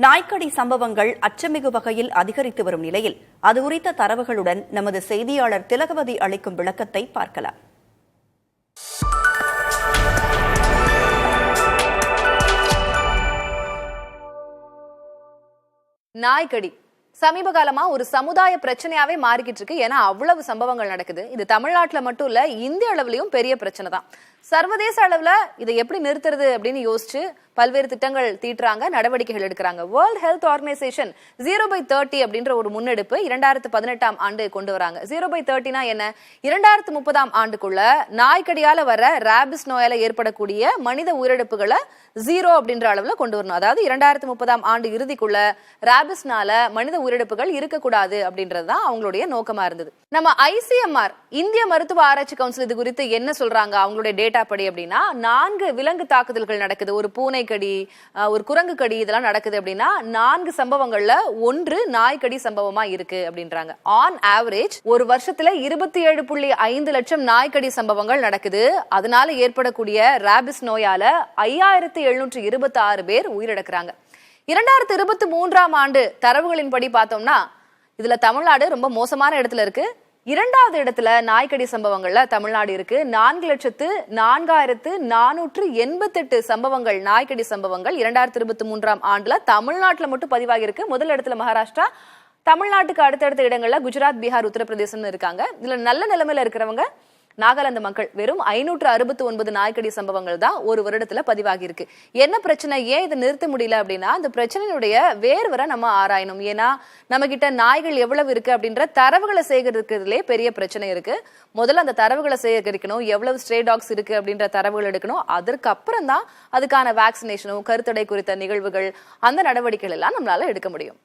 நாய்க்கடி சம்பவங்கள் அச்சமிகு வகையில் அதிகரித்து வரும் நிலையில் அது குறித்த தரவுகளுடன் நமது செய்தியாளர் திலகவதி அளிக்கும் விளக்கத்தை பார்க்கலாம். நாய்க்கடி சமீப காலமா ஒரு சமுதாய பிரச்சனையாவே மாறிக்கிட்டு இருக்கு. ஏன்னா அவ்வளவு சம்பவங்கள் நடக்குது. இது தமிழ்நாட்டுல மட்டும் இல்ல, இந்திய அளவுலயும் பெரிய பிரச்சனை தான். சர்வதேச அளவுல இதை எப்படி நிறுத்துறது அப்படின்னு யோசிச்சு பல்வேறு திட்டங்கள் தீட்டுறாங்க, நடவடிக்கைகள் எடுக்கிறாங்க. வேர்ல்ட் ஹெல்த் ஆர்கனைசேஷன் 0/30 அப்படின்ற ஒரு முன்னெடுப்பு 2018ஆம் ஆண்டு கொண்டு வராங்க. 0/30னா என்ன? 2030ஆம் ஆண்டுக்குள்ள நாய்க்கடியால வர ராபிஸ் நோயால ஏற்படக்கூடிய மனித உயிரிழப்புகளை 0 அப்படின்ற அளவுல கொண்டு வரணும். அதாவது 2030ஆம் ஆண்டு இறுதிக்குள்ள ராபிஸ்னால மனித உயிரிழப்புகள் இருக்கக்கூடாது அப்படின்றதுதான் அவங்களுடைய நோக்கமா இருந்தது. நம்ம ICMR இந்திய மருத்துவ ஆராய்ச்சி கவுன்சில் இது குறித்து என்ன சொல்றாங்க அவங்களுடைய டேட்டா படி அப்படின்னா, 4 விலங்கு தாக்குதல்கள் நடக்குது. ஒரு பூனை கடி, ஒரு குரங்கு கடி, இதெல்லாம் நடக்குது அப்படின்னா 4 சம்பவங்கள்ல 1 நாய்க்கடி சம்பவமா இருக்கு அப்படின்றாங்க. ஆன் ஆவரேஜ் ஒரு வருஷத்துல 27.5 லட்சம் நாய்க்கடி சம்பவங்கள் நடக்குது. அதனால ஏற்படக்கூடிய ராபிஸ் நோயால 5726 பேர் உயிரிழக்கிறாங்க. 2023ஆம் ஆண்டு தரவுகளின்படி பார்த்தோம்னா இதுல தமிழ்நாடு ரொம்ப மோசமான இடத்துல இருக்கு. 2வது இடத்துல நாய்க்கடி சம்பவங்கள்ல தமிழ்நாடு இருக்கு. 4,04,488 சம்பவங்கள், நாய்க்கடி சம்பவங்கள் 2023ஆம் ஆண்டுல தமிழ்நாட்டுல மட்டும் பதிவாகி இருக்கு. முதல் இடத்துல மகாராஷ்டிரா, தமிழ்நாட்டுக்கு அடுத்தடுத்த இடங்கள்ல குஜராத், பீகார், உத்தரப்பிரதேசம் இருக்காங்க. இதுல நல்ல நிலைமையில இருக்கிறவங்க நாகாலாந்து மக்கள். வெறும் 569 நாய்க்கடி சம்பவங்கள் தான் ஒரு வருடத்துல பதிவாகி இருக்கு. என்ன பிரச்சனை, ஏன் இதை நிறுத்த முடியல அப்படின்னா, அந்த பிரச்சனையுடைய வேர் வரை நம்ம ஆராயணும். ஏன்னா நம்ம கிட்ட நாய்கள் எவ்வளவு இருக்கு அப்படின்ற தரவுகளை சேகரிக்கிறதுலே பெரிய பிரச்சனை இருக்கு. முதல்ல அந்த தரவுகளை சேகரிக்கணும், எவ்வளவு ஸ்ட்ரே டாக்ஸ் இருக்கு அப்படின்ற தரவுகள் எடுக்கணும். அதற்கு அப்புறம் தான் அதுக்கான வேக்சினேஷனும் கருத்தடை குறித்த நிகழ்வுகள், அந்த நடவடிக்கைகள் எல்லாம் நம்மளால எடுக்க முடியும்.